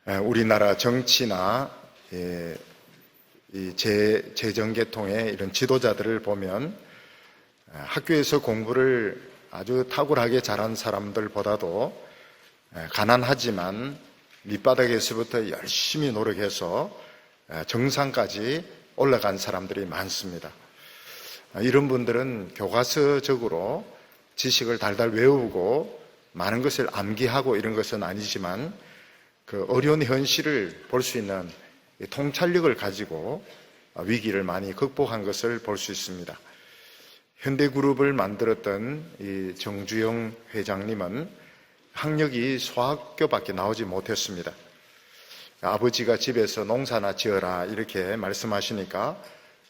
우리나라 정치나 이 재정계통의 이런 지도자들을 보면 학교에서 공부를 아주 탁월하게 잘한 사람들보다도 가난하지만 밑바닥에서부터 열심히 노력해서 정상까지 올라간 사람들이 많습니다. 이런 분들은 교과서적으로 지식을 달달 외우고 많은 것을 암기하고 이런 것은 아니지만 그 어려운 현실을 볼 수 있는 통찰력을 가지고 위기를 많이 극복한 것을 볼 수 있습니다. 현대그룹을 만들었던 이 정주영 회장님은 학력이 소학교밖에 나오지 못했습니다. 아버지가 집에서 농사나 지어라 이렇게 말씀하시니까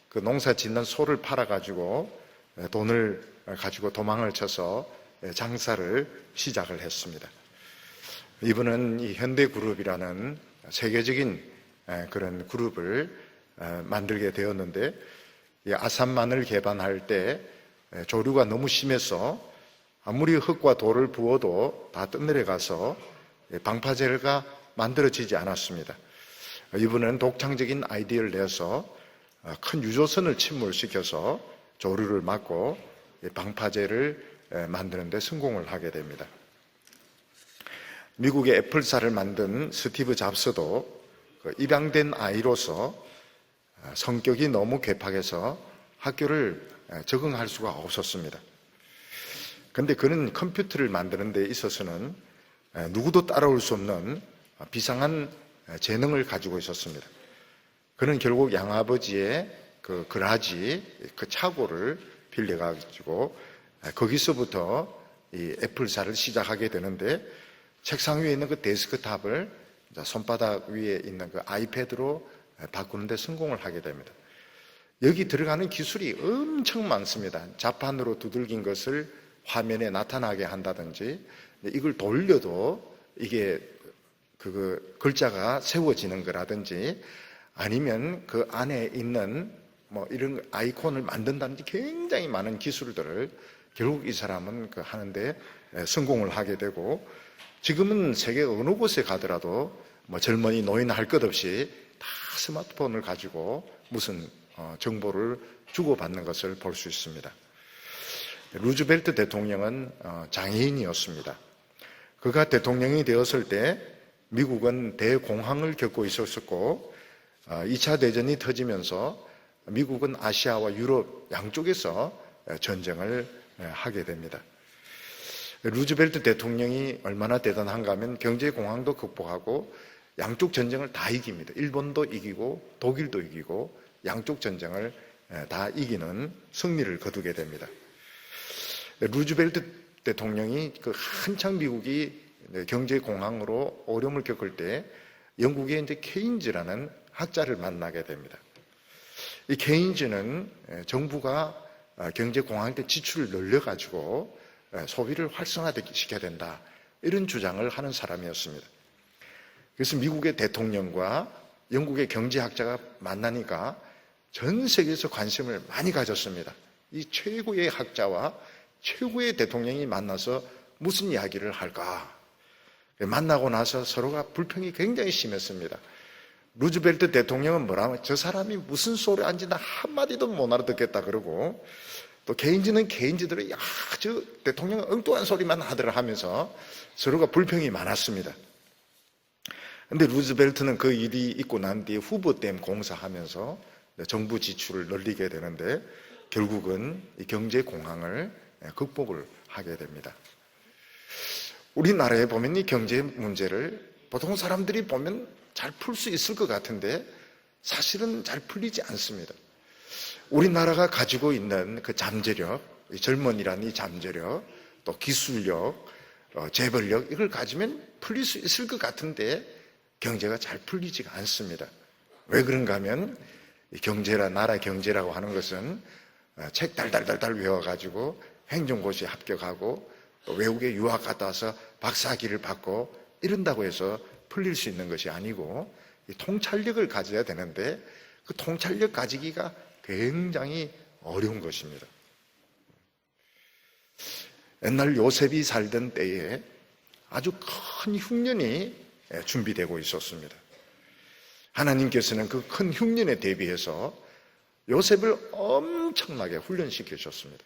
그 농사 짓는 소를 팔아가지고 돈을 가지고 도망을 쳐서 장사를 시작을 했습니다. 이분은 이 현대그룹이라는 세계적인 그런 그룹을 만들게 되었는데, 아산만을 개발할 때 조류가 너무 심해서 아무리 흙과 돌을 부어도 다 떠내려가서 방파제가 만들어지지 않았습니다. 이분은 독창적인 아이디어를 내서 큰 유조선을 침몰시켜서 조류를 막고 방파제를 만드는 데 성공을 하게 됩니다. 미국의 애플사를 만든 스티브 잡스도 입양된 아이로서 성격이 너무 괴팍해서 학교를 적응할 수가 없었습니다. 그런데 그는 컴퓨터를 만드는 데 있어서는 누구도 따라올 수 없는 비상한 재능을 가지고 있었습니다. 그는 결국 양아버지의 그 그라지, 그 차고를 빌려가지고 거기서부터 이 애플사를 시작하게 되는데, 책상 위에 있는 그 데스크탑을 손바닥 위에 있는 그 아이패드로 바꾸는 데 성공을 하게 됩니다. 여기 들어가는 기술이 엄청 많습니다. 자판으로 두들긴 것을 화면에 나타나게 한다든지, 이걸 돌려도 이게 그 글자가 세워지는 거라든지, 아니면 그 안에 있는 뭐 이런 아이콘을 만든다든지 굉장히 많은 기술들을 결국 이 사람은 그 하는데 성공을 하게 되고, 지금은 세계 어느 곳에 가더라도 뭐 젊은이 노인 할 것 없이 다 스마트폰을 가지고 무슨 정보를 주고받는 것을 볼 수 있습니다. 루즈벨트 대통령은 장애인이었습니다. 그가 대통령이 되었을 때 미국은 대공황을 겪고 있었고, 2차 대전이 터지면서 미국은 아시아와 유럽 양쪽에서 전쟁을 하게 됩니다. 루즈벨트 대통령이 얼마나 대단한가 하면 경제공황도 극복하고 양쪽 전쟁을 다 이깁니다. 일본도 이기고 독일도 이기고 양쪽 전쟁을 다 이기는 승리를 거두게 됩니다. 루즈벨트 대통령이 그 한창 미국이 경제공황으로 어려움을 겪을 때 영국의 이제 케인즈라는 학자를 만나게 됩니다. 이 케인즈는 정부가 경제공황 때 지출을 늘려가지고 소비를 활성화시켜야 된다, 이런 주장을 하는 사람이었습니다. 그래서 미국의 대통령과 영국의 경제학자가 만나니까 전 세계에서 관심을 많이 가졌습니다. 이 최고의 학자와 최고의 대통령이 만나서 무슨 이야기를 할까? 만나고 나서 서로가 불평이 굉장히 심했습니다. 루즈벨트 대통령은 뭐라면 저 사람이 무슨 소리 하는지 나 한마디도 못 알아듣겠다 그러고, 또 케인즈는 케인즈대로 저 대통령은 엉뚱한 소리만 하더라 하면서 서로가 불평이 많았습니다. 그런데 루즈벨트는 그 일이 있고 난 뒤에 후보댐 공사하면서 정부 지출을 늘리게 되는데, 결국은 이 경제 공황을 극복을 하게 됩니다. 우리나라에 보면 이 경제 문제를 보통 사람들이 보면 잘 풀 수 있을 것 같은데 사실은 잘 풀리지 않습니다. 우리나라가 가지고 있는 그 잠재력, 젊은이라는 이 잠재력, 또 기술력, 재벌력, 이걸 가지면 풀릴 수 있을 것 같은데 경제가 잘 풀리지가 않습니다. 왜 그런가 하면 나라 경제라고 하는 것은 책 달달달달 외워가지고 행정고시 합격하고 또 외국에 유학 갔다 와서 박사학위를 받고 이런다고 해서 풀릴 수 있는 것이 아니고, 통찰력을 가져야 되는데 그 통찰력 가지기가 굉장히 어려운 것입니다. 옛날 요셉이 살던 때에 아주 큰 흉년이 준비되고 있었습니다. 하나님께서는 그 큰 흉년에 대비해서 요셉을 엄청나게 훈련시켜 주셨습니다.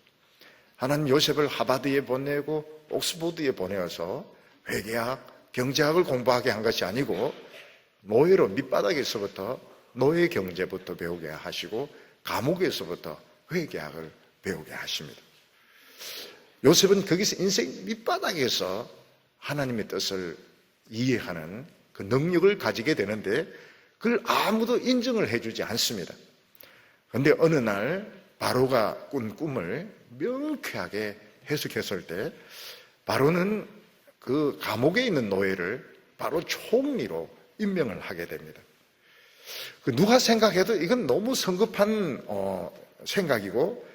하나님 요셉을 하버드에 보내고 옥스포드에 보내어서 회계학, 경제학을 공부하게 한 것이 아니고 노예로 밑바닥에서부터 노예 경제부터 배우게 하시고 감옥에서부터 회계학을 배우게 하십니다. 요셉은 거기서 인생 밑바닥에서 하나님의 뜻을 이해하는 그 능력을 가지게 되는데 그걸 아무도 인정을 해주지 않습니다. 그런데 어느 날 바로가 꾼 꿈을 명쾌하게 해석했을 때 바로는 그 감옥에 있는 노예를 바로 총리로 임명을 하게 됩니다. 누가 생각해도 이건 너무 성급한 생각이고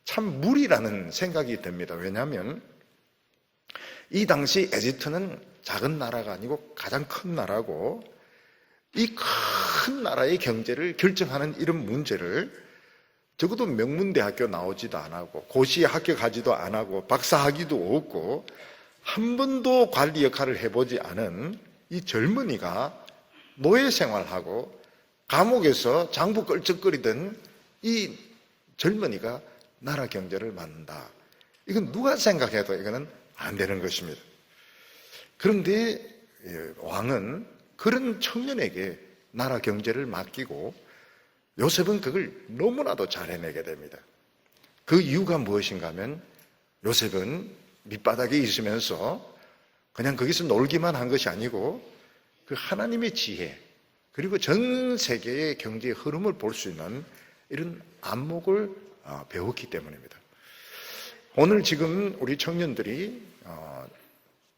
참 무리라는 생각이 듭니다. 왜냐하면 이 당시 에집트는 작은 나라가 아니고 가장 큰 나라고 이 큰 나라의 경제를 결정하는 이런 문제를 적어도 명문대학교 나오지도 안 하고 고시에 합격하지도 안 하고 박사학위도 없고 한 번도 관리 역할을 해보지 않은 이 젊은이가 노예 생활하고 감옥에서 장부 끌적거리던 이 젊은이가 나라 경제를 만든다. 이건 누가 생각해도 이거는 안 되는 것입니다. 그런데 왕은 그런 청년에게 나라 경제를 맡기고 요셉은 그걸 너무나도 잘 해내게 됩니다. 그 이유가 무엇인가 하면 요셉은 밑바닥에 있으면서 그냥 거기서 놀기만 한 것이 아니고 그 하나님의 지혜 그리고 전 세계의 경제의 흐름을 볼 수 있는 이런 안목을 배웠기 때문입니다. 오늘 지금 우리 청년들이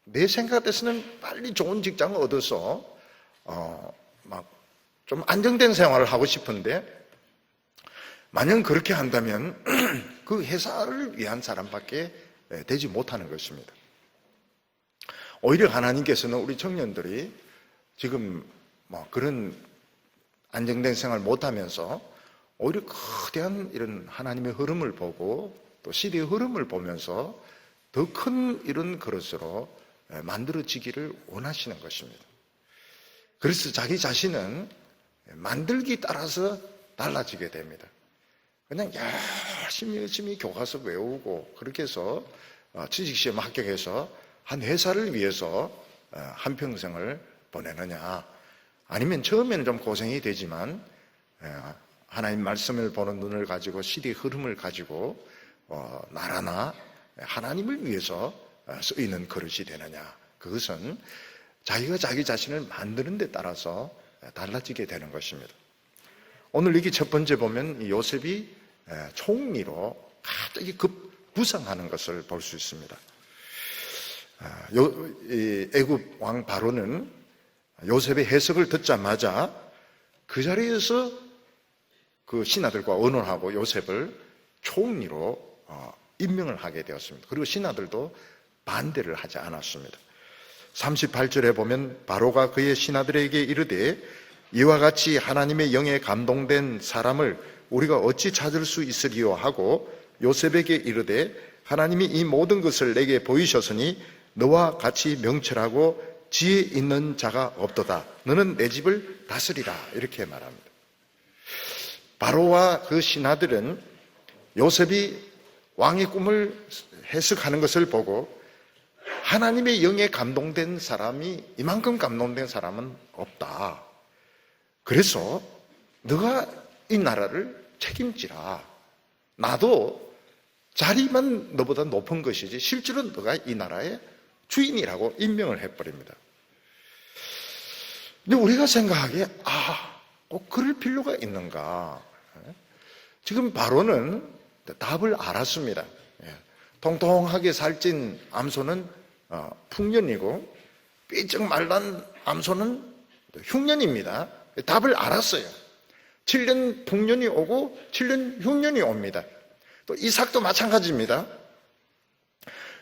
내 생각에서는 빨리 좋은 직장을 얻어서 막 좀 안정된 생활을 하고 싶은데 만약 그렇게 한다면 그 회사를 위한 사람밖에 되지 못하는 것입니다. 오히려 하나님께서는 우리 청년들이 지금 그런 안정된 생활을 못하면서 오히려 거대한 이런 하나님의 흐름을 보고 또 시대의 흐름을 보면서 더 큰 이런 그릇으로 만들어지기를 원하시는 것입니다. 그래서 자기 자신은 만들기 따라서 달라지게 됩니다. 그냥 열심히 교과서 외우고 그렇게 해서 취직시험 합격해서 한 회사를 위해서 한평생을 보내느냐 아니면 처음에는 좀 고생이 되지만 하나님 말씀을 보는 눈을 가지고 시대의 흐름을 가지고 나라나 하나님을 위해서 쓰이는 그릇이 되느냐 그것은 자기가 자기 자신을 만드는 데 따라서 달라지게 되는 것입니다. 오늘 여기 첫 번째 보면 요셉이 총리로 갑자기 급부상하는 것을 볼 수 있습니다. 애굽 왕 바로는 요셉의 해석을 듣자마자 그 자리에서 그 신하들과 의논하고 요셉을 총리로 임명을 하게 되었습니다. 그리고 신하들도 반대를 하지 않았습니다. 38절에 보면 바로가 그의 신하들에게 이르되 이와 같이 하나님의 영에 감동된 사람을 우리가 어찌 찾을 수 있으리요 하고 요셉에게 이르되 하나님이 이 모든 것을 내게 보이셨으니 너와 같이 명철하고 지혜 있는 자가 없도다. 너는 내 집을 다스리라. 이렇게 말합니다. 바로와 그 신하들은 요셉이 왕의 꿈을 해석하는 것을 보고 하나님의 영에 감동된 사람이 이만큼 감동된 사람은 없다. 그래서 너가 이 나라를 책임지라. 나도 자리만 너보다 높은 것이지 실제로 너가 이 나라의 주인이라고 임명을 해버립니다. 근데 우리가 생각하기에 꼭 그럴 필요가 있는가? 지금 바로는 답을 알았습니다. 통통하게 살찐 암소는 풍년이고 삐쩍 말란 암소는 흉년입니다. 답을 알았어요. 7년 풍년이 오고 7년 흉년이 옵니다. 또 이삭도 마찬가지입니다.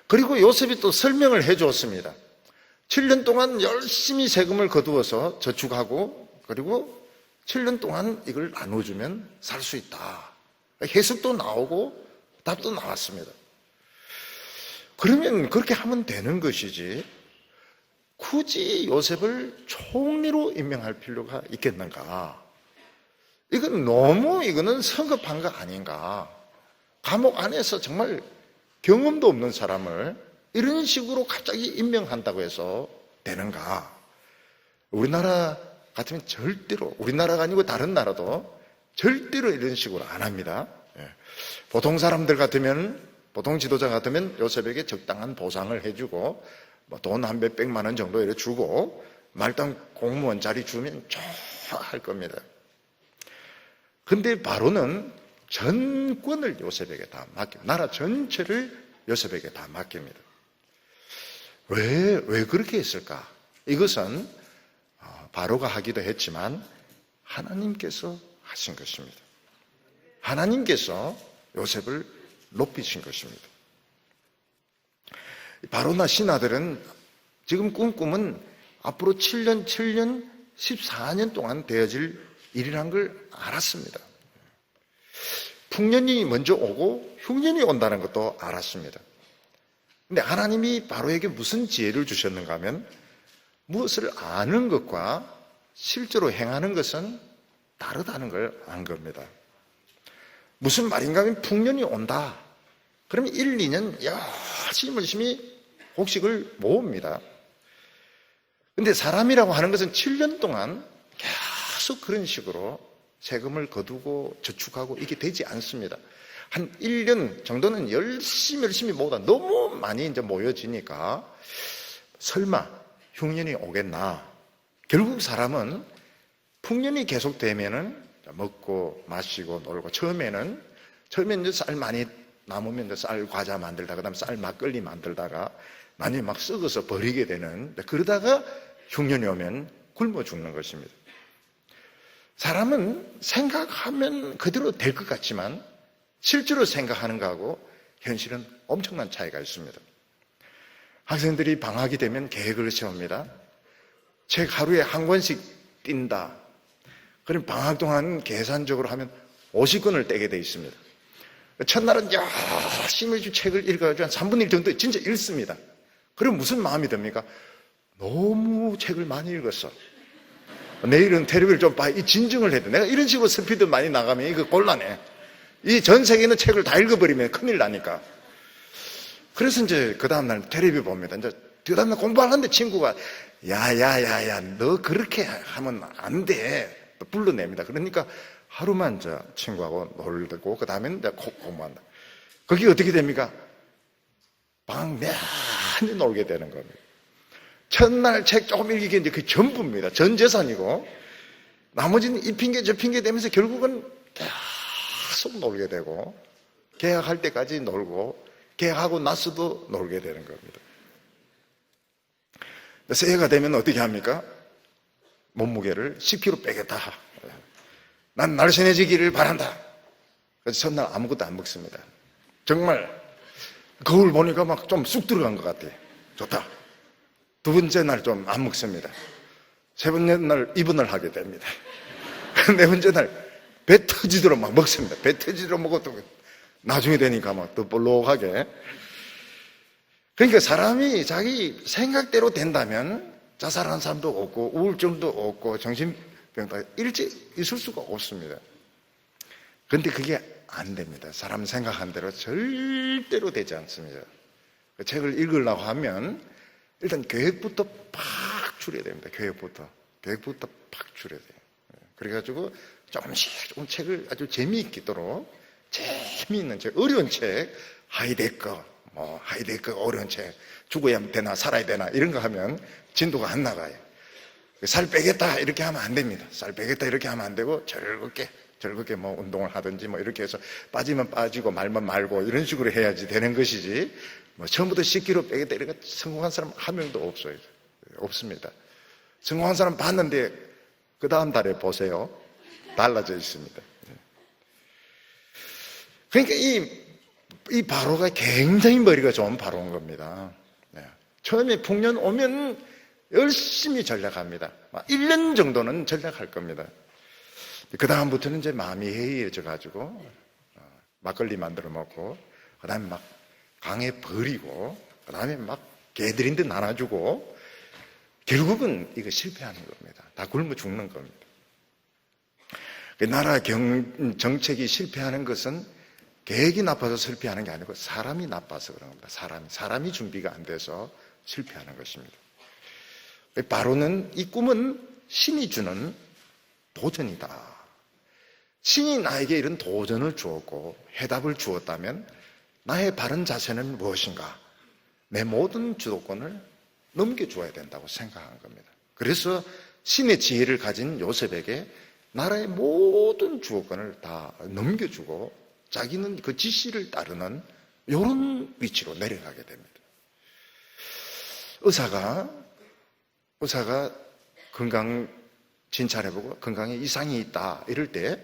그리고 요셉이 또 설명을 해 주었습니다. 7년 동안 열심히 세금을 거두어서 저축하고 그리고 7년 동안 이걸 나눠주면 살 수 있다. 해석도 나오고 답도 나왔습니다. 그러면 그렇게 하면 되는 것이지 굳이 요셉을 총리로 임명할 필요가 있겠는가? 이거는 성급한 거 아닌가? 감옥 안에서 정말 경험도 없는 사람을 이런 식으로 갑자기 임명한다고 해서 되는가? 우리나라 같으면 절대로, 우리나라가 아니고 다른 나라도 절대로 이런 식으로 안 합니다. 보통 사람들 같으면, 보통 지도자 같으면 요셉에게 적당한 보상을 해주고 돈 한 몇백만 원 정도 이렇게 주고 말단 공무원 자리 주면 좋아할 겁니다. 근데 바로는 전권을 요셉에게 다 맡깁니다. 나라 전체를 요셉에게 다 맡깁니다. 왜 그렇게 했을까? 이것은 바로가 하기도 했지만 하나님께서 하신 것입니다. 하나님께서 요셉을 높이신 것입니다. 바로나 신하들은 지금 꿈은 앞으로 7년, 14년 동안 되어질 일이란 걸 알았습니다. 풍년이 먼저 오고 흉년이 온다는 것도 알았습니다. 근데 하나님이 바로에게 무슨 지혜를 주셨는가 하면 무엇을 아는 것과 실제로 행하는 것은 다르다는 걸 안 겁니다. 무슨 말인가 하면 풍년이 온다. 그러면 1, 2년 열심히 곡식을 모읍니다. 근데 사람이라고 하는 것은 7년 동안 계속 그런 식으로 세금을 거두고 저축하고 이게 되지 않습니다. 한 1년 정도는 열심히 모으다 너무 많이 이제 모여지니까 설마 흉년이 오겠나? 결국 사람은 풍년이 계속되면은 먹고 마시고 놀고 처음에는 이제 쌀 많이 남으면 이제 쌀 과자 만들다가 그다음 쌀 막걸리 만들다가 나중에 막 썩어서 버리게 되는, 그러다가 흉년이 오면 굶어 죽는 것입니다. 사람은 생각하면 그대로 될 것 같지만 실제로 생각하는 거하고 현실은 엄청난 차이가 있습니다. 학생들이 방학이 되면 계획을 세웁니다. 책 하루에 한 권씩 띈다. 그럼 방학 동안 계산적으로 하면 50권을 떼게 돼 있습니다. 첫날은 열심히 책을 읽어가지고 한 3분의 1 정도 진짜 읽습니다. 그럼 무슨 마음이 듭니까? 너무 책을 많이 읽었어. 내일은 텔레비를 좀 봐. 이 진정을 해야 돼. 내가 이런 식으로 스피드 많이 나가면 이거 곤란해. 이 전 세계 있는 책을 다 읽어버리면 큰일 나니까. 그래서 이제 그 다음날 텔레비 봅니다. 이제 그 다음날 공부하는데 친구가 야야야야 너 그렇게 하면 안 돼. 또 불러냅니다. 그러니까 하루만 저 친구하고 놀고 그 다음에는 이제 공부한다. 그게 어떻게 됩니까? 방 내내 놀게 되는 겁니다. 첫날 책 조금 읽기에 이제 그 전부입니다. 전 재산이고 나머지는 이 핑계 저 핑계 되면서 결국은 계속 놀게 되고 계약할 때까지 놀고 계약하고 나서도 놀게 되는 겁니다. 새해가 되면 어떻게 합니까? 몸무게를 10kg 빼겠다. 난 날씬해지기를 바란다. 그래서 첫날 아무것도 안 먹습니다. 정말 거울 보니까 막 좀 쑥 들어간 것 같아요. 좋다. 두 번째 날 좀 안 먹습니다. 세 번째 날 입원을 하게 됩니다. 네 번째 날 배 터지도록 막 먹습니다. 배 터지도록 먹어도 나중에 되니까 막 또 볼록하게. 그러니까 사람이 자기 생각대로 된다면 자살하는 사람도 없고 우울증도 없고 정신병도 일찍 있을 수가 없습니다. 그런데 그게 안 됩니다. 사람 생각한 대로 절대로 되지 않습니다. 그 책을 읽으려고 하면 일단 계획부터 팍 줄여야 됩니다. 계획부터 팍 줄여야 돼요. 그래가지고 조금 책을 아주 재미있도록 재미있는 책, 어려운 책, 하이데거 어려운 책, 죽어야 되나 살아야 되나 이런 거 하면 진도가 안 나가요. 살 빼겠다 이렇게 하면 안 됩니다. 살 빼겠다 이렇게 하면 안 되고 즐겁게 뭐 운동을 하든지 뭐 이렇게 해서 빠지면 빠지고 말면 말고 이런 식으로 해야지 되는 것이지 뭐 처음부터 10kg 빼겠다 이렇게 성공한 사람 한 명도 없어요. 없습니다. 성공한 사람 봤는데 그 다음 달에 보세요. 달라져 있습니다. 그러니까 이 바로가 굉장히 머리가 좋은 바로인 겁니다. 처음에 풍년 오면 열심히 전략합니다. 1년 정도는 전략할 겁니다. 그 다음부터는 이제 마음이 해이해져가지고 막걸리 만들어 먹고 그 다음에 막 강에 버리고 그 다음에 막 개들인 듯 나눠주고 결국은 이거 실패하는 겁니다. 다 굶어 죽는 겁니다. 나라 정책이 실패하는 것은 계획이 나빠서 실패하는 게 아니고 사람이 나빠서 그런 겁니다. 사람이 준비가 안 돼서 실패하는 것입니다. 바로는 이 꿈은 신이 주는 도전이다. 신이 나에게 이런 도전을 주었고 해답을 주었다면 나의 바른 자세는 무엇인가? 내 모든 주도권을 넘겨줘야 된다고 생각한 겁니다. 그래서 신의 지혜를 가진 요셉에게 나라의 모든 주도권을 다 넘겨주고 자기는 그 지시를 따르는 이런 위치로 내려가게 됩니다. 의사가 건강 진찰해보고 건강에 이상이 있다 이럴 때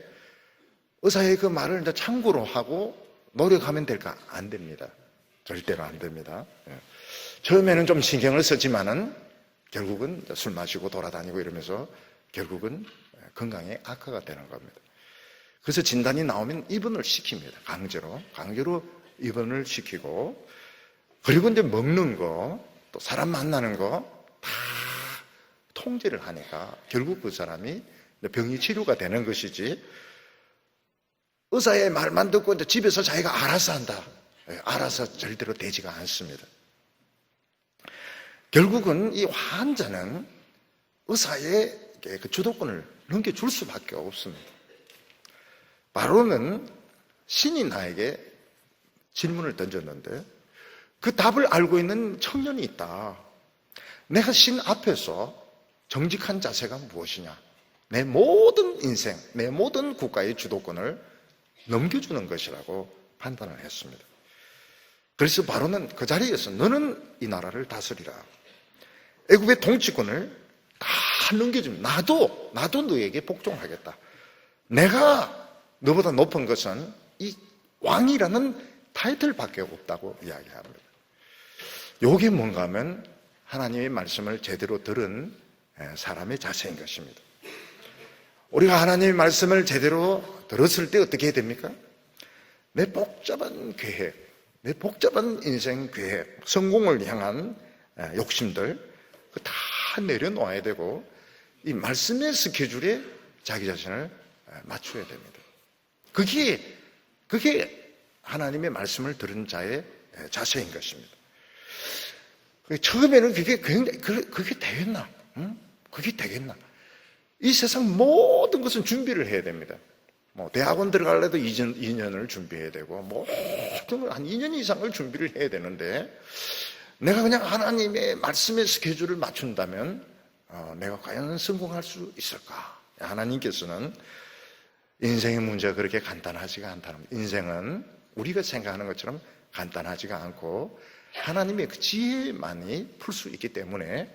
의사의 그 말을 이제 참고로 하고 노력하면 될까? 안 됩니다. 절대로 안 됩니다. 처음에는 좀 신경을 쓰지만은 결국은 술 마시고 돌아다니고 이러면서 결국은 건강에 악화가 되는 겁니다. 그래서 진단이 나오면 입원을 시킵니다. 강제로 입원을 시키고, 그리고 이제 먹는 거, 또 사람 만나는 거 다 통제를 하니까 결국 그 사람이 병이 치료가 되는 것이지, 의사의 말만 듣고 이제 집에서 자기가 알아서 한다. 알아서 절대로 되지가 않습니다. 결국은 이 환자는 의사의 그 주도권을 넘겨줄 수밖에 없습니다. 바로는 신이 나에게 질문을 던졌는데 그 답을 알고 있는 청년이 있다. 내가 신 앞에서 정직한 자세가 무엇이냐? 내 모든 인생, 내 모든 국가의 주도권을 넘겨주는 것이라고 판단을 했습니다. 그래서 바로는 그 자리에서 너는 이 나라를 다스리라. 애굽의 통치권을 다 넘겨주면 나도 너에게 복종하겠다. 내가 너보다 높은 것은 이 왕이라는 타이틀밖에 없다고 이야기합니다. 이게 뭔가 하면 하나님의 말씀을 제대로 들은 사람의 자세인 것입니다. 우리가 하나님의 말씀을 제대로 들었을 때 어떻게 해야 됩니까? 내 복잡한 계획, 내 복잡한 인생 계획, 성공을 향한 욕심들 다 내려놓아야 되고 이 말씀의 스케줄에 자기 자신을 맞춰야 됩니다. 그게 하나님의 말씀을 들은 자의 자세인 것입니다. 처음에는 그게 되겠나? 응? 그게 되겠나? 이 세상 모든 것은 준비를 해야 됩니다. 대학원 들어가려도 2년을 준비해야 되고, 한 2년 이상을 준비를 해야 되는데, 내가 그냥 하나님의 말씀의 스케줄을 맞춘다면, 내가 과연 성공할 수 있을까? 하나님께서는 인생의 문제가 그렇게 간단하지가 않다는 겁니다. 인생은 우리가 생각하는 것처럼 간단하지가 않고, 하나님의 그 지혜만이 풀 수 있기 때문에,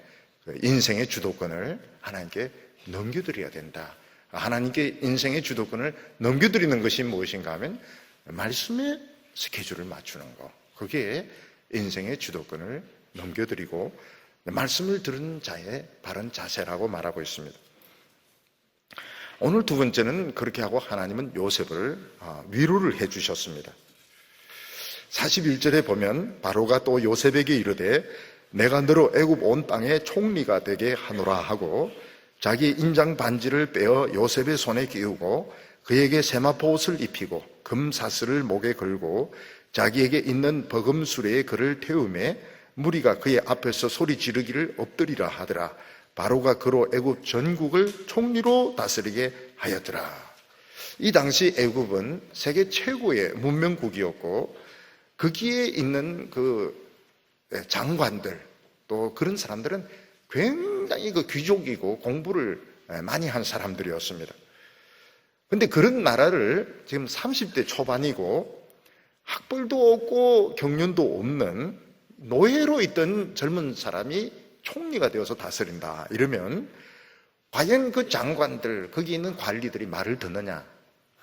인생의 주도권을 하나님께 넘겨드려야 된다. 하나님께 인생의 주도권을 넘겨드리는 것이 무엇인가 하면 말씀의 스케줄을 맞추는 것, 그게 인생의 주도권을 넘겨드리고 말씀을 들은 자의 바른 자세라고 말하고 있습니다. 오늘 두 번째는 그렇게 하고 하나님은 요셉을 위로를 해 주셨습니다. 41절에 보면 바로가 또 요셉에게 이르되 내가 너로 애굽 온 땅의 총리가 되게 하노라 하고 자기 인장 반지를 빼어 요셉의 손에 끼우고 그에게 세마포 옷을 입히고 금사슬을 목에 걸고 자기에게 있는 버금수레에 그를 태우매 무리가 그의 앞에서 소리 지르기를 엎드리라 하더라. 바로가 그로 애굽 전국을 총리로 다스리게 하였더라. 이 당시 애굽은 세계 최고의 문명국이었고 거기에 있는 그 장관들 또 그런 사람들은 굉장히 그 귀족이고 공부를 많이 한 사람들이었습니다. 그런데 그런 나라를 지금 30대 초반이고 학벌도 없고 경륜도 없는 노예로 있던 젊은 사람이 총리가 되어서 다스린다 이러면 과연 그 장관들 거기 있는 관리들이 말을 듣느냐?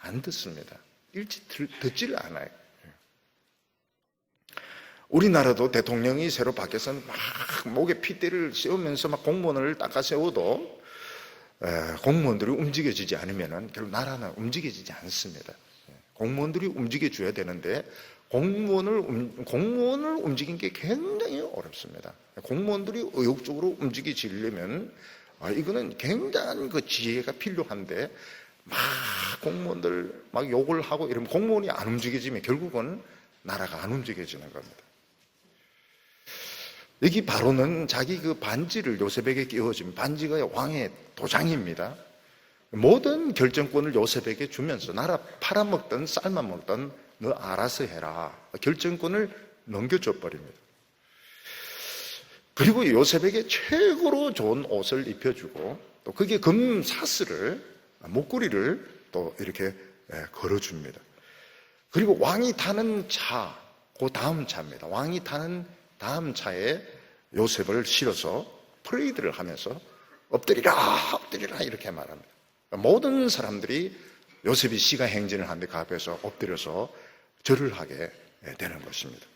안 듣습니다. 일찍 듣지를 않아요. 우리나라도 대통령이 새로 바뀌어서 막 목에 핏대를 씌우면서 막 공무원을 닦아 세워도 공무원들이 움직여지지 않으면 결국 나라는 움직여지지 않습니다. 공무원들이 움직여줘야 되는데 공무원을 움직인 게 굉장히 어렵습니다. 공무원들이 의욕적으로 움직이지려면 이거는 굉장한 그 지혜가 필요한데 막 공무원들 막 욕을 하고 이러면 공무원이 안 움직여지면 결국은 나라가 안 움직여지는 겁니다. 여기 바로는 자기 그 반지를 요셉에게 끼워주면 반지가 왕의 도장입니다. 모든 결정권을 요셉에게 주면서 나라 팔아먹든 삶아먹든 너 알아서 해라. 결정권을 넘겨줘 버립니다. 그리고 요셉에게 최고로 좋은 옷을 입혀주고 또 그게 금 사슬을 목걸이를 또 이렇게 걸어줍니다. 그리고 왕이 타는 차, 그 다음 차입니다. 왕이 타는 다음 차에 요셉을 실어서 프레이드를 하면서 엎드리라 엎드리라 이렇게 말합니다. 모든 사람들이 요셉이 시가 행진을 하는데 그 앞에서 엎드려서 절을 하게 되는 것입니다.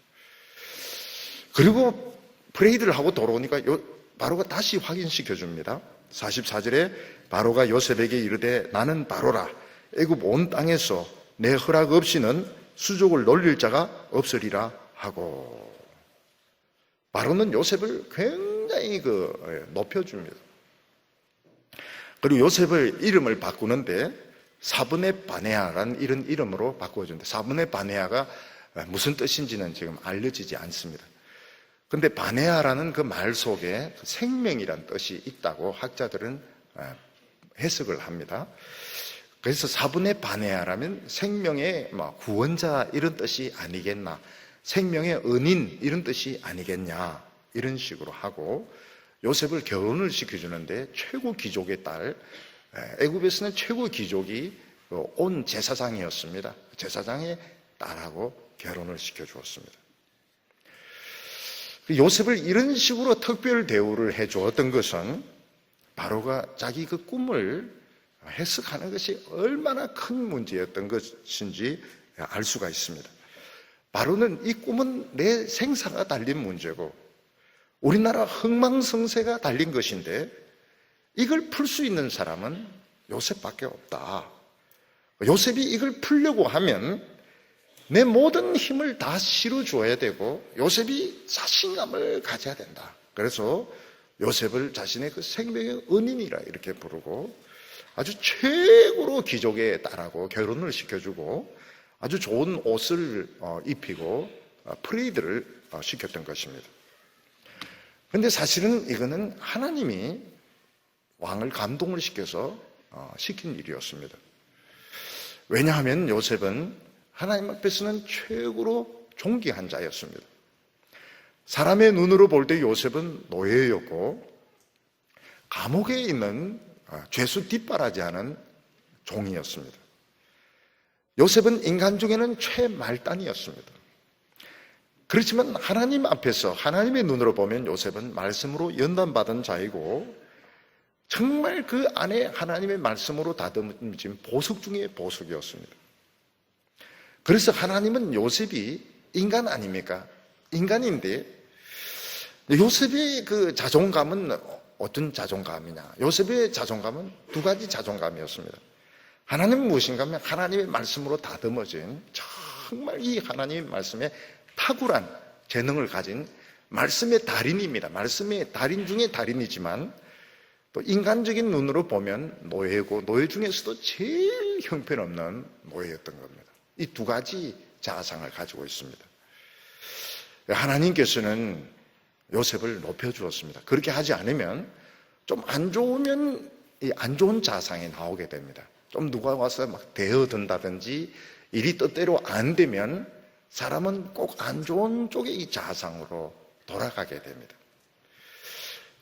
그리고 프레이드를 하고 돌아오니까 바로가 다시 확인시켜 줍니다. 44절에 바로가 요셉에게 이르되 나는 바로라 애굽 온 땅에서 내 허락 없이는 수족을 놀릴 자가 없으리라 하고, 바로는 요셉을 굉장히 높여줍니다. 그리고 요셉을 이름을 바꾸는데 사브네 바네아라는 이런 이름으로 바꾸어준다. 사브네 바네아가 무슨 뜻인지는 지금 알려지지 않습니다. 근데 바네아라는 그 말 속에 생명이란 뜻이 있다고 학자들은 해석을 합니다. 그래서 사브네 바네아라면 생명의 구원자 이런 뜻이 아니겠나, 생명의 은인 이런 뜻이 아니겠냐, 이런 식으로 하고 요셉을 결혼을 시켜주는데 최고 귀족의 딸, 애굽에서는 최고 귀족이 온 제사장이었습니다. 제사장의 딸하고 결혼을 시켜주었습니다. 요셉을 이런 식으로 특별 대우를 해주었던 것은 바로가 자기 그 꿈을 해석하는 것이 얼마나 큰 문제였던 것인지 알 수가 있습니다. 바로는 이 꿈은 내 생사가 달린 문제고 우리나라 흥망성쇠가 달린 것인데 이걸 풀 수 있는 사람은 요셉밖에 없다. 요셉이 이걸 풀려고 하면 내 모든 힘을 다 실어줘야 되고 요셉이 자신감을 가져야 된다. 그래서 요셉을 자신의 그 생명의 은인이라 이렇게 부르고 아주 최고로 귀족의 딸하고 결혼을 시켜주고 아주 좋은 옷을 입히고 프레이드를 시켰던 것입니다. 그런데 사실은 이거는 하나님이 왕을 감동을 시켜서 시킨 일이었습니다. 왜냐하면 요셉은 하나님 앞에서는 최고로 존귀한 자였습니다. 사람의 눈으로 볼 때 요셉은 노예였고 감옥에 있는 죄수 뒷바라지하는 종이었습니다. 요셉은 인간 중에는 최말단이었습니다. 그렇지만 하나님 앞에서 하나님의 눈으로 보면 요셉은 말씀으로 연단받은 자이고 정말 그 안에 하나님의 말씀으로 다듬어진 보석 중에 보석이었습니다. 그래서 하나님은 요셉이 인간 아닙니까? 인간인데 요셉의 그 자존감은 어떤 자존감이냐? 요셉의 자존감은 두 가지 자존감이었습니다. 하나님은 무엇인가 하면 하나님의 말씀으로 다듬어진 정말 이 하나님의 말씀에 탁월한 재능을 가진 말씀의 달인입니다. 말씀의 달인 중에 달인이지만 또 인간적인 눈으로 보면 노예고 노예 중에서도 제일 형편없는 노예였던 겁니다. 이 두 가지 자아상을 가지고 있습니다. 하나님께서는 요셉을 높여주었습니다. 그렇게 하지 않으면 좀 안 좋으면 이 안 좋은 자아상이 나오게 됩니다. 좀 누가 와서 막 대어든다든지 일이 뜻대로 안 되면 사람은 꼭 안 좋은 쪽의 이 자아상으로 돌아가게 됩니다.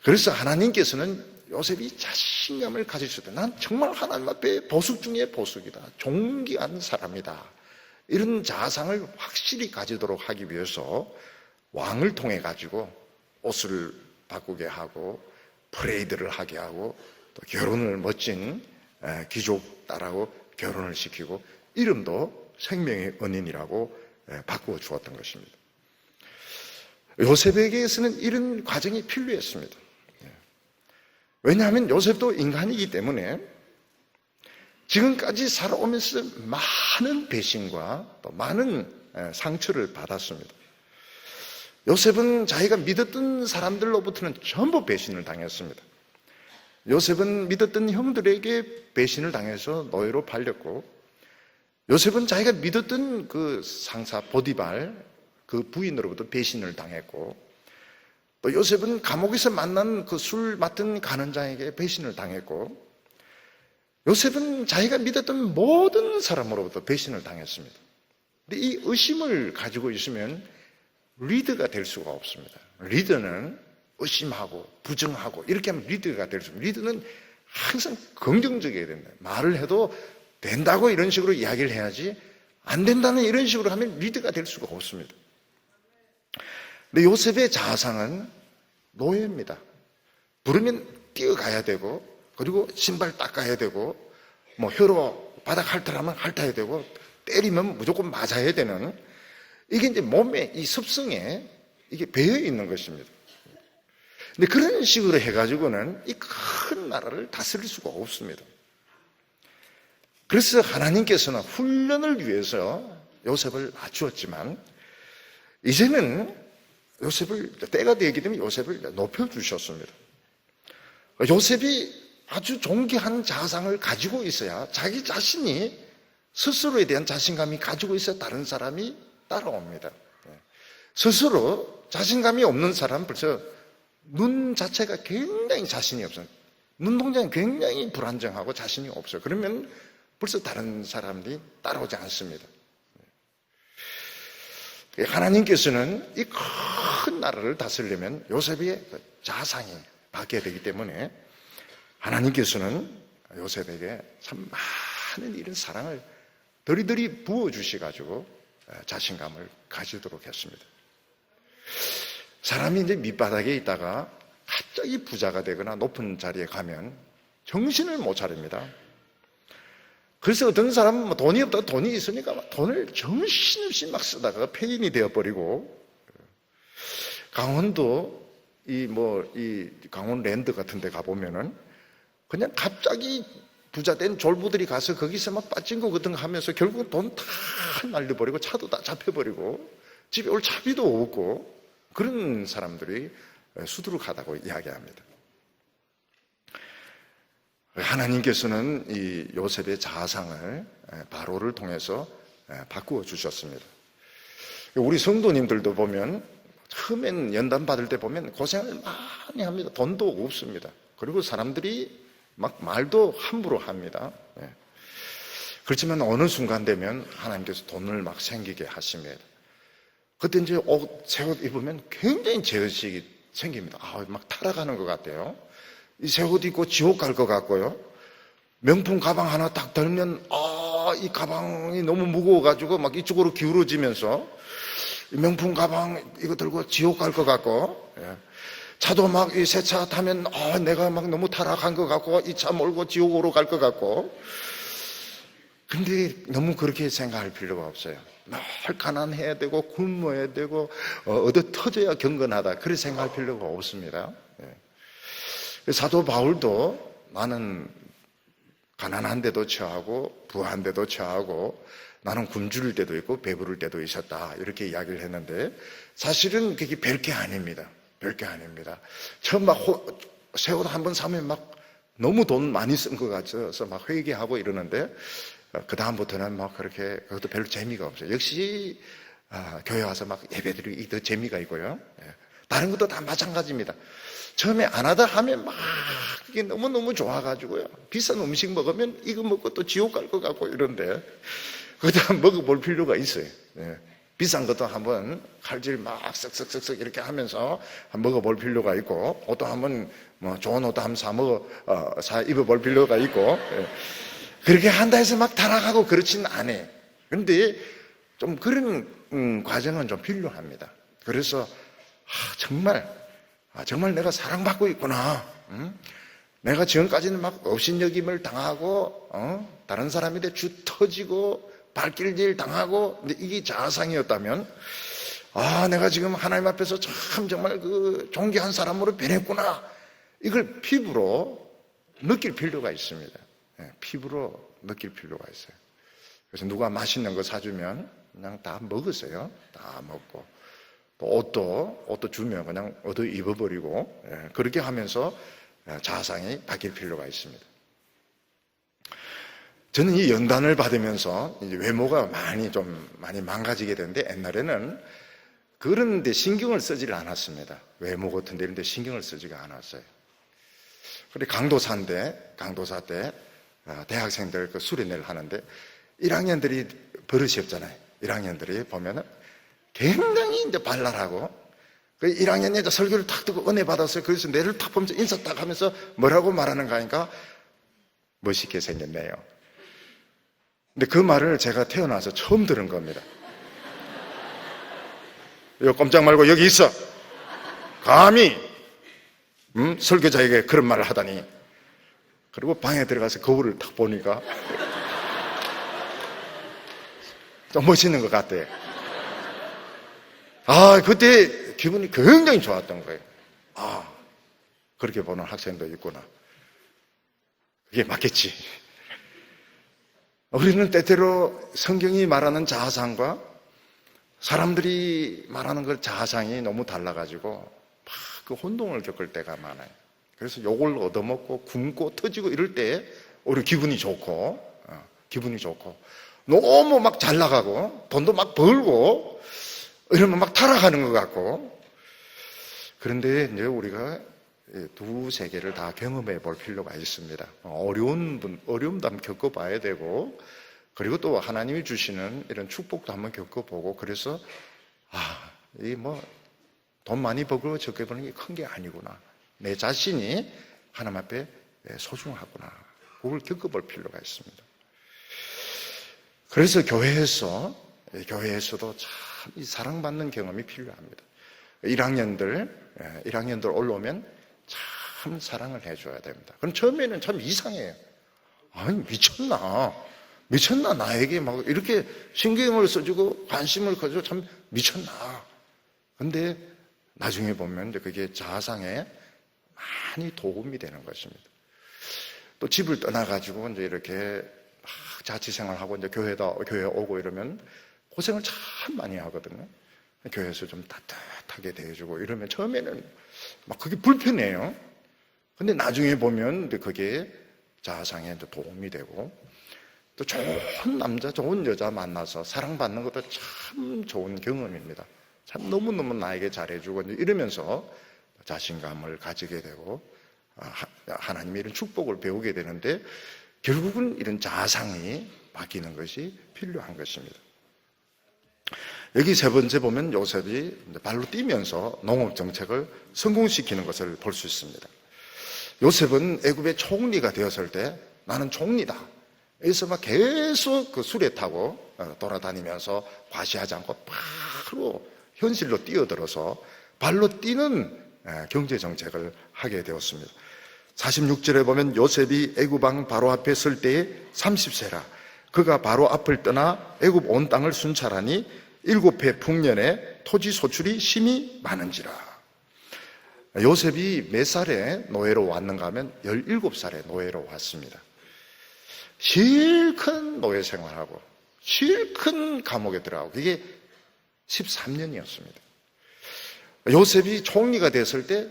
그래서 하나님께서는 요셉이 자신감을 가질 수 있다. 난 정말 하나님 앞에 보석 중에 보석이다. 존귀한 사람이다. 이런 자아상을 확실히 가지도록 하기 위해서 왕을 통해 가지고 옷을 바꾸게 하고 프레이드를 하게 하고 또 결혼을 멋진 귀족 딸하고 결혼을 시키고 이름도 생명의 은인이라고 바꾸어 주었던 것입니다. 요셉에게서는 이런 과정이 필요했습니다. 왜냐하면 요셉도 인간이기 때문에 지금까지 살아오면서 많은 배신과 또 많은 상처를 받았습니다. 요셉은 자기가 믿었던 사람들로부터는 전부 배신을 당했습니다. 요셉은 믿었던 형들에게 배신을 당해서 노예로 팔렸고, 요셉은 자기가 믿었던 그 상사 보디발 그 부인으로부터 배신을 당했고, 또 요셉은 감옥에서 만난 그 술 맡은 간원장에게 배신을 당했고, 요셉은 자기가 믿었던 모든 사람으로부터 배신을 당했습니다. 근데 이 의심을 가지고 있으면 리더가 될 수가 없습니다. 리더는 의심하고 부정하고 이렇게 하면 리더가 될 수 없습니다. 리더는 항상 긍정적이어야 된다. 말을 해도 된다고 이런 식으로 이야기를 해야지, 안 된다는 이런 식으로 하면 리더가 될 수가 없습니다. 근데 요셉의 자상은 노예입니다. 부르면 뛰어가야 되고, 그리고 신발 닦아야 되고, 뭐 혀로 바닥 핥으라면 핥아야 되고, 때리면 무조건 맞아야 되는, 이게 이제 몸의 이 습성에 이게 배어 있는 것입니다. 근데 그런 식으로 해가지고는 이 큰 나라를 다스릴 수가 없습니다. 그래서 하나님께서는 훈련을 위해서 요셉을 낮추었지만, 이제는 요셉을, 때가 되기 때문에 요셉을 높여주셨습니다. 요셉이 아주 존귀한 자상을 가지고 있어야, 자기 자신이 스스로에 대한 자신감이 가지고 있어야 다른 사람이 따라옵니다. 스스로 자신감이 없는 사람은 벌써 눈 자체가 굉장히 자신이 없어요. 눈동자는 굉장히 불안정하고 자신이 없어요. 그러면 벌써 다른 사람들이 따라오지 않습니다. 하나님께서는 이 큰 나라를 다스리려면 요셉의 자상이 바뀌어야 되기 때문에 하나님께서는 요셉에게 참 많은 이런 사랑을 들이들이 부어주셔가지고 자신감을 가지도록 했습니다. 사람이 이제 밑바닥에 있다가 갑자기 부자가 되거나 높은 자리에 가면 정신을 못 차립니다. 그래서 어떤 사람은 뭐 돈이 없다, 돈이 있으니까 돈을 정신없이 막 쓰다가 폐인이 되어버리고, 강원도 이 강원랜드 같은 데 가보면은 그냥 갑자기 부자된 졸부들이 가서 거기서 막 빠진 거 같은 거 하면서 결국 돈 다 날려버리고 차도 다 잡혀버리고 집에 올 차비도 없고, 그런 사람들이 수두룩하다고 이야기합니다. 하나님께서는 이 요셉의 자상을 바로를 통해서 바꾸어 주셨습니다. 우리 성도님들도 보면 처음엔 연단 받을 때 보면 고생을 많이 합니다. 돈도 없습니다. 그리고 사람들이 막 말도 함부로 합니다. 그렇지만 어느 순간 되면 하나님께서 돈을 막 생기게 하십니다. 그때 이제 새 옷 입으면 굉장히 제의식이 생깁니다. 막 타락하는 것 같아요. 이 새 옷 입고 지옥 갈 것 같고요. 명품 가방 하나 딱 들면 이 가방이 너무 무거워가지고 막 이쪽으로 기울어지면서 명품 가방 이거 들고 지옥 갈 것 같고, 차도 막 이 새 차 타면 내가 막 너무 타락한 것 같고 이 차 몰고 지옥으로 갈 것 같고. 근데 너무 그렇게 생각할 필요가 없어요. 늘 가난해야 되고 굶어야 되고 얻어 터져야 경건하다, 그렇게 생각할 필요가 없습니다. 사도 바울도 나는 가난한데도 처하고 부한데도 처하고 나는 굶주릴 때도 있고 배부를 때도 있었다, 이렇게 이야기를 했는데 사실은 그게 별게 아닙니다. 별게 아닙니다. 처음 막 새 옷 한 번 사면 막 너무 돈 많이 쓴 것 같아서 막 회개하고 이러는데 그 다음부터는 막 그렇게 그것도 별로 재미가 없어요. 역시 교회 와서 막 예배드리기 더 재미가 있고요. 다른 것도 다 마찬가지입니다. 처음에 안 하다 하면 막 이게 너무너무 좋아가지고요. 비싼 음식 먹으면 이거 먹고 또 지옥 갈 것 같고 이런데 그것도 한번 먹어볼 필요가 있어요. 비싼 것도 한번 칼질 막 쓱쓱쓱쓱 이렇게 하면서 한번 먹어볼 필요가 있고, 옷도 한번 뭐 좋은 옷도 한번 사 입어볼 필요가 있고, 그렇게 한다 해서 막 타락하고 그렇지는 않아요. 그런데 좀 그런 과정은 좀 필요합니다. 그래서 정말 내가 사랑받고 있구나. 내가 지금까지는 막 업신여김을 당하고 다른 사람한테 주 터지고 발길질 당하고, 근데 이게 자아상이었다면 내가 지금 하나님 앞에서 참 정말 그 존귀한 사람으로 변했구나, 이걸 피부로 느낄 필요가 있습니다. 피부로 느낄 필요가 있어요. 그래서 누가 맛있는 거 사주면 그냥 다 먹었어요. 다 먹고. 또 옷도 주면 그냥 얻어 입어버리고, 그렇게 하면서 자상이 바뀔 필요가 있습니다. 저는 이 연단을 받으면서 이제 외모가 많이 망가지게 되는데, 옛날에는 그런 데 신경을 쓰지를 않았습니다. 외모 같은 데 이런 데 신경을 쓰지가 않았어요. 그리고 강도사 때 대학생들 그 수련회를 하는데 1학년들이 버릇이 없잖아요. 1학년들이 보면은 굉장히 이제 발랄하고, 그 1학년이 이제 설교를 탁 듣고 은혜 받았어요. 그래서 내를 탁 보면서 인사 딱 하면서 뭐라고 말하는가 하니까 멋있게 생겼네요. 근데 그 말을 제가 태어나서 처음 들은 겁니다. 요 꼼짝 말고 여기 있어. 감히 설교자에게 그런 말을 하다니. 그리고 방에 들어가서 거울을 딱 보니까 좀 멋있는 것 같아요. 그때 기분이 굉장히 좋았던 거예요. 그렇게 보는 학생도 있구나. 그게 맞겠지. 우리는 때때로 성경이 말하는 자아상과 사람들이 말하는 그 자아상이 너무 달라가지고 그 혼동을 겪을 때가 많아요. 그래서 욕을 얻어먹고 굶고 터지고 이럴 때 우리 기분이 좋고 너무 막 잘 나가고 돈도 막 벌고 이러면 막 타락하는 것 같고. 그런데 이제 우리가 두 세계를 다 경험해 볼 필요가 있습니다. 어려움도 한번 겪어봐야 되고, 그리고 또 하나님이 주시는 이런 축복도 한번 겪어보고, 그래서 돈 많이 벌고 적게 버는 게 큰 게 아니구나. 내 자신이 하나님 앞에 소중하구나. 그걸 겪어볼 필요가 있습니다. 그래서 교회에서도 참 이 사랑받는 경험이 필요합니다. 1학년들 올라오면 참 사랑을 해줘야 됩니다. 그럼 처음에는 참 이상해요. 미쳤나 나에게 막 이렇게 신경을 써주고 관심을 가지고 참 미쳤나. 근데 나중에 보면 그게 자아상에 많이 도움이 되는 것입니다. 또 집을 떠나가지고 이제 이렇게 자취생활하고 이제 교회 오고 이러면 고생을 참 많이 하거든요. 교회에서 좀 따뜻하게 대해주고 이러면 처음에는 막 그게 불편해요. 근데 나중에 보면 그게 자아상에 도움이 되고, 또 좋은 남자, 좋은 여자 만나서 사랑받는 것도 참 좋은 경험입니다. 참 너무너무 나에게 잘해주고 이러면서 자신감을 가지게 되고 하나님의 이런 축복을 배우게 되는데, 결국은 이런 자아상이 바뀌는 것이 필요한 것입니다. 여기 세 번째 보면 요셉이 발로 뛰면서 농업 정책을 성공시키는 것을 볼 수 있습니다. 요셉은 애굽의 총리가 되었을 때 나는 총리다. 여기서 막 계속 그 수레 타고 돌아다니면서 과시하지 않고 바로 현실로 뛰어들어서 발로 뛰는 경제 정책을 하게 되었습니다. 46절에 보면 요셉이 애굽 왕 바로 앞에 설 때에 30세라. 그가 바로 앞을 떠나 애굽 온 땅을 순찰하니 7해 풍년에 토지 소출이 심히 많은지라. 요셉이 몇 살에 노예로 왔는가 하면 17살에 노예로 왔습니다. 실컷 노예 생활하고 실컷 감옥에 들어가고, 그게 13년이었습니다. 요셉이 총리가 됐을 때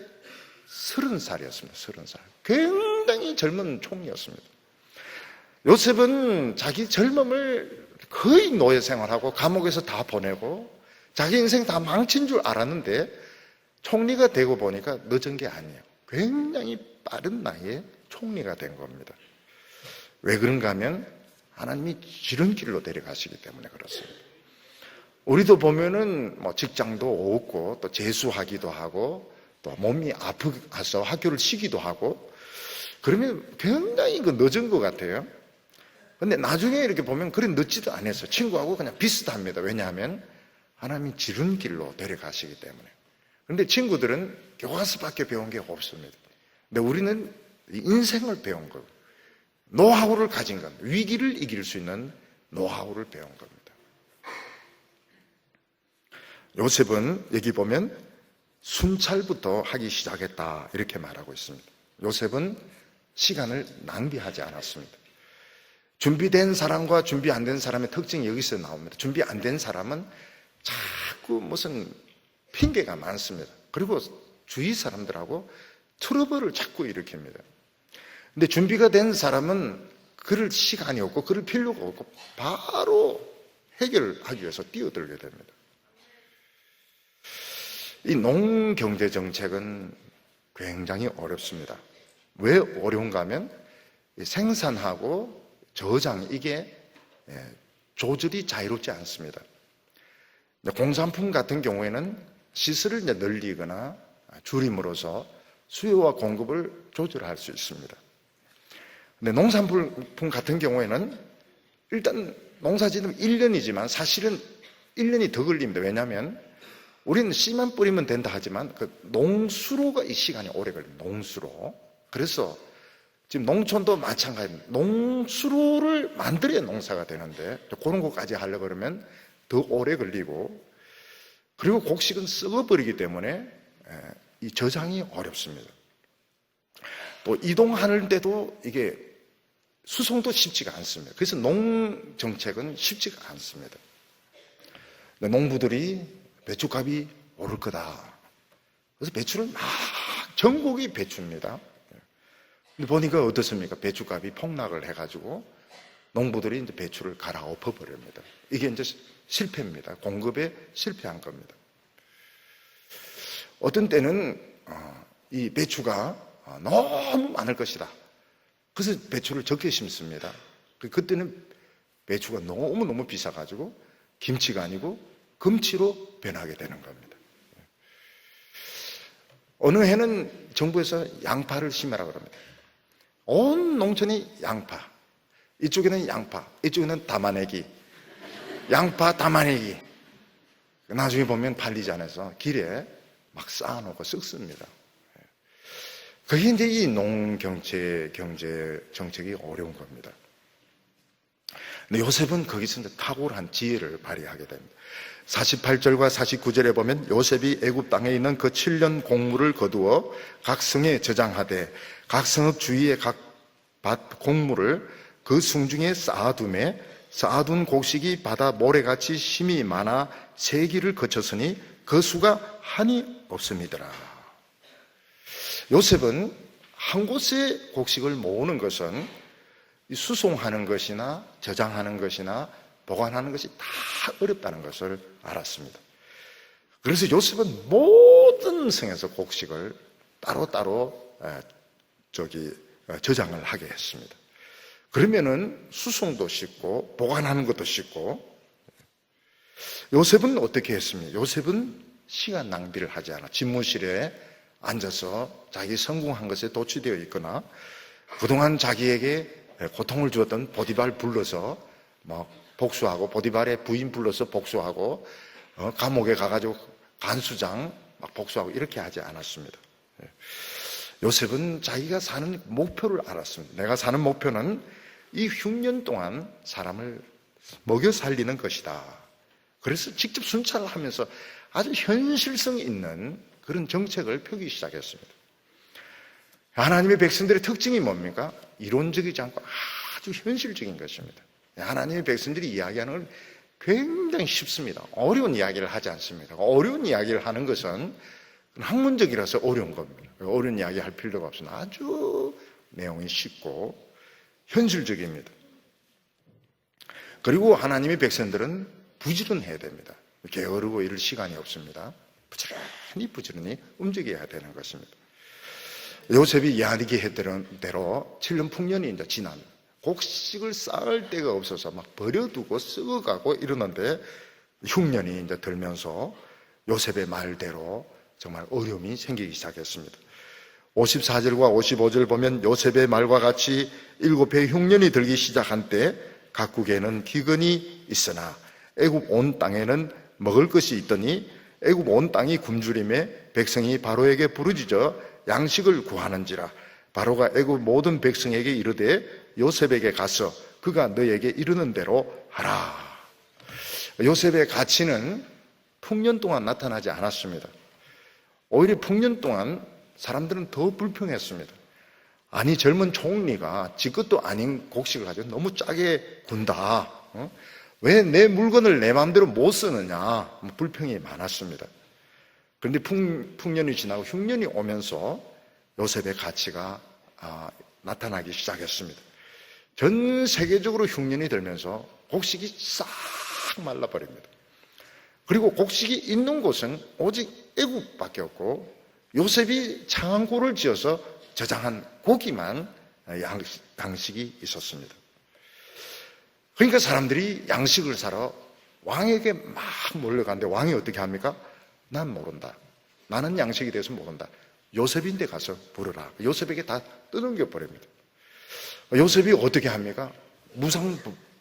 30살이었습니다. 30살. 굉장히 젊은 총리였습니다. 요셉은 자기 젊음을 거의 노예 생활하고 감옥에서 다 보내고 자기 인생 다 망친 줄 알았는데, 총리가 되고 보니까 늦은 게 아니에요. 굉장히 빠른 나이에 총리가 된 겁니다. 왜 그런가 하면 하나님이 지름길로 데려가시기 때문에 그렇습니다. 우리도 보면은 직장도 없고 또 재수하기도 하고 또 몸이 아파서 학교를 쉬기도 하고 그러면 굉장히 늦은 것 같아요. 근데 나중에 이렇게 보면 그리 늦지도 않았어요. 친구하고 그냥 비슷합니다. 왜냐하면 하나님이 지름길로 데려가시기 때문에. 그런데 친구들은 교과서밖에 배운 게 없습니다. 근데 우리는 인생을 배운 거예요. 노하우를 가진 겁니다. 위기를 이길 수 있는 노하우를 배운 겁니다. 요셉은 여기 보면 순찰부터 하기 시작했다 이렇게 말하고 있습니다. 요셉은 시간을 낭비하지 않았습니다. 준비된 사람과 준비 안 된 사람의 특징이 여기서 나옵니다. 준비 안 된 사람은 자꾸 무슨 핑계가 많습니다. 그리고 주위 사람들하고 트러블을 자꾸 일으킵니다. 근데 준비가 된 사람은 그럴 시간이 없고 그럴 필요가 없고 바로 해결하기 위해서 뛰어들게 됩니다. 이 농경제정책은 굉장히 어렵습니다. 왜 어려운가 하면 생산하고 저장, 이게 조절이 자유롭지 않습니다. 공산품 같은 경우에는 시설을 늘리거나 줄임으로써 수요와 공급을 조절할 수 있습니다. 근데 농산품 같은 경우에는 일단 농사짓는 1년이지만 사실은 1년이 더 걸립니다. 왜냐하면 우리는 씨만 뿌리면 된다 하지만 그 농수로가 이 시간이 오래 걸립니다. 농수로. 그래서 지금 농촌도 마찬가지입니다. 농수로를 만들어야 농사가 되는데 그런 것까지 하려고 그러면 더 오래 걸리고, 그리고 곡식은 썩어버리기 때문에 이 저장이 어렵습니다. 또 이동하는데도 이게 수송도 쉽지가 않습니다. 그래서 농정책은 쉽지가 않습니다. 농부들이 배추값이 오를 거다. 그래서 배추를 막, 전국이 배추입니다. 근데 보니까 어떻습니까? 배추값이 폭락을 해가지고 농부들이 이제 배추를 갈아엎어 버립니다. 이게 이제 실패입니다. 공급에 실패한 겁니다. 어떤 때는 이 배추가 너무 많을 것이다. 그래서 배추를 적게 심습니다. 그때는 배추가 너무너무 비싸가지고 김치가 아니고 금치로 변하게 되는 겁니다. 어느 해는 정부에서 양파를 심으라고 합니다. 온 농촌이 양파, 이쪽에는 양파, 이쪽에는 담아내기, 양파 담아내기. 나중에 보면 팔리지 않아서 길에 막 쌓아놓고 썩습니다. 그게 이제 이 경제 정책이 어려운 겁니다. 근데 요셉은 거기서 이제 탁월한 지혜를 발휘하게 됩니다. 48절과 49절에 보면 요셉이 애굽 땅에 있는 그 7년 곡물을 거두어 각 성에 저장하되 각 성읍 주위에 각 밭 곡물을 그 성중에 쌓아두매 쌓아둔 곡식이 바다 모래같이 힘이 많아 세기를 거쳤으니 그 수가 한이 없음이더라. 요셉은 한 곳에 곡식을 모으는 것은 수송하는 것이나 저장하는 것이나 보관하는 것이 다 어렵다는 것을 알았습니다. 그래서 요셉은 모든 성에서 곡식을 따로따로 저장을 하게 했습니다. 그러면은 수송도 쉽고 보관하는 것도 쉽고. 요셉은 어떻게 했습니까? 요셉은 시간 낭비를 하지 않아 집무실에 앉아서 자기 성공한 것에 도취되어 있거나 그동안 자기에게 고통을 주었던 보디발 불러서 막 복수하고, 보디발의 부인 불러서 복수하고, 감옥에 가가지고 간수장 막 복수하고 이렇게 하지 않았습니다. 요셉은 자기가 사는 목표를 알았습니다. 내가 사는 목표는 이 흉년 동안 사람을 먹여 살리는 것이다. 그래서 직접 순찰을 하면서 아주 현실성 있는 그런 정책을 펴기 시작했습니다. 하나님의 백성들의 특징이 뭡니까? 이론적이지 않고 아주 현실적인 것입니다. 하나님의 백성들이 이야기하는 건 굉장히 쉽습니다. 어려운 이야기를 하지 않습니다. 어려운 이야기를 하는 것은 학문적이라서 어려운 겁니다. 어려운 이야기 할 필요가 없습니다. 아주 내용이 쉽고 현실적입니다. 그리고 하나님의 백성들은 부지런해야 됩니다. 게으르고 이럴 시간이 없습니다. 부지런히 움직여야 되는 것입니다. 요셉이 이야기했던 대로 7년 풍년이 이제 지난, 곡식을 쌓을 데가 없어서 막 버려두고 썩어가고 이러는데 흉년이 이제 들면서 요셉의 말대로 정말 어려움이 생기기 시작했습니다. 54절과 55절 보면 요셉의 말과 같이 7해의 흉년이 들기 시작한 때 각국에는 기근이 있으나 애굽 온 땅에는 먹을 것이 있더니 애굽 온 땅이 굶주림에 백성이 바로에게 부르짖어 양식을 구하는지라. 바로가 애굽 모든 백성에게 이르되 요셉에게 가서 그가 너에게 이르는 대로 하라. 요셉의 가치는 풍년 동안 나타나지 않았습니다. 오히려 풍년 동안 사람들은 더 불평했습니다. 아니 젊은 총리가 지 것도 아닌 곡식을 가지고 너무 짜게 군다. 왜 내 물건을 내 마음대로 못 쓰느냐, 불평이 많았습니다. 그런데 풍년이 지나고 흉년이 오면서 요셉의 가치가 나타나기 시작했습니다. 전 세계적으로 흉년이 들면서 곡식이 싹 말라버립니다. 그리고 곡식이 있는 곳은 오직 애국밖에 없고 요셉이 창고를 지어서 저장한 고기만 양식이 있었습니다. 그러니까 사람들이 양식을 사러 왕에게 막 몰려가는데 왕이 어떻게 합니까? 난 모른다. 나는 양식에 대해서 모른다. 요셉인데 가서 물어라. 요셉에게 다 떠넘겨 버립니다. 요셉이 어떻게 합니까? 무상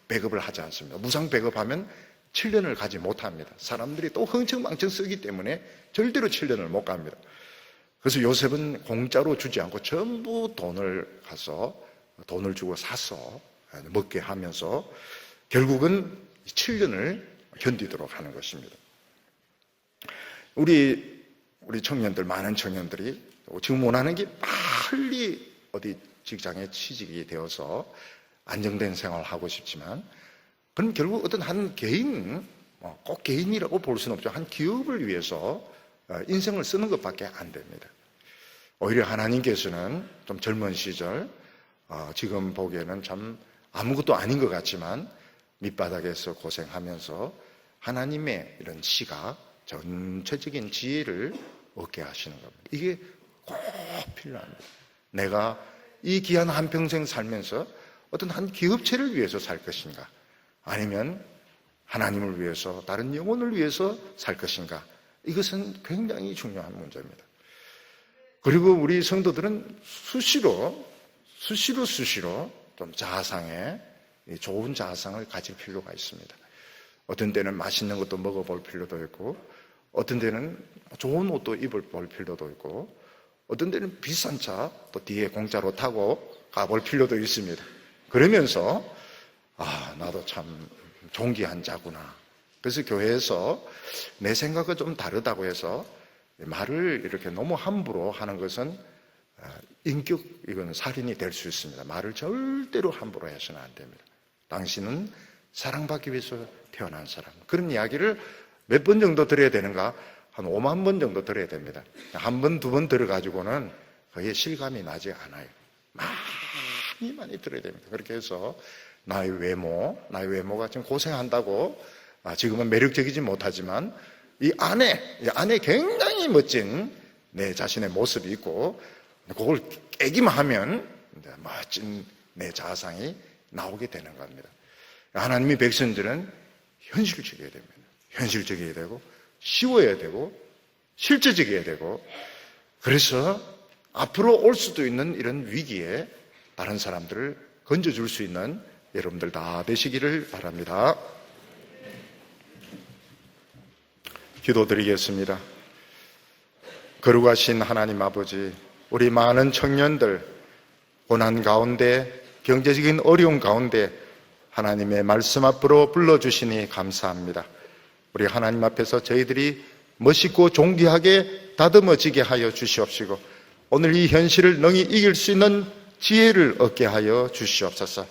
배급을 하지 않습니다. 무상 배급하면 7년을 가지 못합니다. 사람들이 또 흥청망청 쓰기 때문에 절대로 7년을 못 갑니다. 그래서 요셉은 공짜로 주지 않고 전부 돈을 주고 사서 먹게 하면서 결국은 7년을 견디도록 하는 것입니다. 우리 청년들, 많은 청년들이 지금 원하는 게 빨리 어디 직장에 취직이 되어서 안정된 생활을 하고 싶지만, 그럼 결국 어떤 한 개인, 꼭 개인이라고 볼 수는 없죠. 한 기업을 위해서 인생을 쓰는 것밖에 안 됩니다. 오히려 하나님께서는 좀 젊은 시절, 지금 보기에는 참 아무것도 아닌 것 같지만 밑바닥에서 고생하면서 하나님의 이런 시각, 전체적인 지혜를 얻게 하시는 겁니다. 이게 꼭 필요합니다. 내가 이 귀한 한평생 살면서 어떤 한 기업체를 위해서 살 것인가, 아니면 하나님을 위해서, 다른 영혼을 위해서 살 것인가, 이것은 굉장히 중요한 문제입니다. 그리고 우리 성도들은 수시로 좀 자아상에, 좋은 자아상을 가질 필요가 있습니다. 어떤 때는 맛있는 것도 먹어볼 필요도 있고, 어떤 때는 좋은 옷도 입어볼 필요도 있고, 어떤 때는 비싼 차 또 뒤에 공짜로 타고 가볼 필요도 있습니다. 그러면서 나도 참 존귀한 자구나. 그래서 교회에서 내 생각과 좀 다르다고 해서 말을 이렇게 너무 함부로 하는 것은 이건 살인이 될 수 있습니다. 말을 절대로 함부로 해서는 안 됩니다. 당신은 사랑받기 위해서 태어난 사람. 그런 이야기를 몇 번 정도 들어야 되는가? 한 5만 번 정도 들어야 됩니다. 한 번, 두 번 들어가지고는 거의 실감이 나지 않아요. 많이 들어야 됩니다. 그렇게 해서 나의 외모가 지금 고생한다고, 지금은 매력적이지 못하지만 이 안에 굉장히 멋진 내 자신의 모습이 있고, 그걸 깨기만 하면 멋진 내 자아상이 나오게 되는 겁니다. 하나님의 백성들은 현실적이어야 됩니다. 현실적이어야 되고, 쉬워야 되고, 실제적이어야 되고, 그래서 앞으로 올 수도 있는 이런 위기에 다른 사람들을 건져줄 수 있는 여러분들 다 되시기를 바랍니다. 기도드리겠습니다. 거룩하신 하나님 아버지, 우리 많은 청년들 고난 가운데, 경제적인 어려움 가운데 하나님의 말씀 앞으로 불러주시니 감사합니다. 우리 하나님 앞에서 저희들이 멋있고 존귀하게 다듬어지게 하여 주시옵시고, 오늘 이 현실을 능히 이길 수 있는 지혜를 얻게 하여 주시옵소서.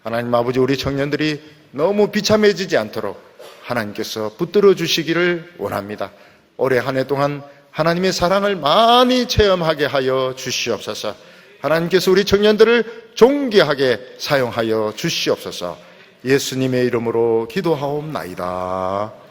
하나님 아버지, 우리 청년들이 너무 비참해지지 않도록 하나님께서 붙들어 주시기를 원합니다. 올해 한 해 동안 하나님의 사랑을 많이 체험하게 하여 주시옵소서. 하나님께서 우리 청년들을 존귀하게 사용하여 주시옵소서. 예수님의 이름으로 기도하옵나이다.